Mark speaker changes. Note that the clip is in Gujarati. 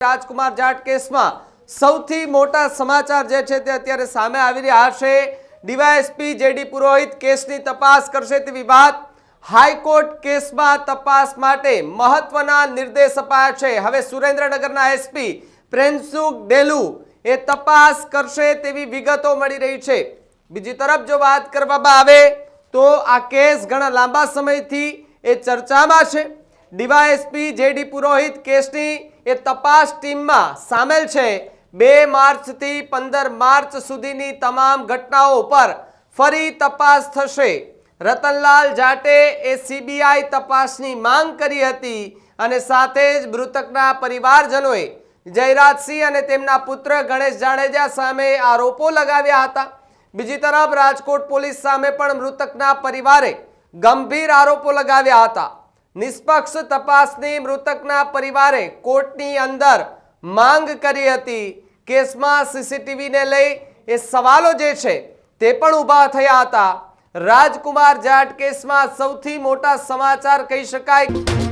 Speaker 1: રાજકુમાર જાટ કેસમાં સૌથી મોટા સમાચાર જે છે તે અત્યારે સામે આવી રહ્યા છે। ડીવાયએસપી જેડી પુરોહિત કેસની તપાસ કરશે તેવી વાત। હાઈકોર્ટ કેસમાં તપાસ માટે મહત્વના નિર્દેશ અપાયા છે। હવે સુરેન્દ્રનગરના એસપી પ્રેમસુખ ડેલુ એ તપાસ કરશે તેવી વિગતો મળી રહી છે। બીજી તરફ જો વાત કરવામાં આવે તો આ કેસ ઘણા લાંબા સમયથી એ ચર્ચામાં છે। ડીવાયએસપી જેડી પુરોહિત કેસની એ તપાસ ટીમમાં સામેલ છે। 2 માર્ચથી 15 માર્ચ સુધીની તમામ ઘટનાઓ પર ફરી તપાસ થશે। રતનલાલ જાટે એ સીબીઆઈ તપાસની માંગ કરી હતી અને સાથે જ મૃતકના પરિવારજનોએ જયરાજસિંહ અને તેમના પુત્ર ગણેશ જાડેજા સામે આરોપો લગાવ્યા હતા। બીજી તરફ રાજકોટ પોલીસ સામે પણ મૃતકના પરિવારે ગંભીર આરોપો લગાવ્યા હતા। નિષ્પક્ષ તપાસની મૃતકના પરિવારે કોર્ટની અંદર માંગ કરી હતી। કેસમાં સીસીટીવીને લઈ એ સવાલો જે છે તે પણ ઊભા થયા હતા। રાજકુમાર જાટ કેસમાં સૌથી મોટા સમાચાર કહી શકાય।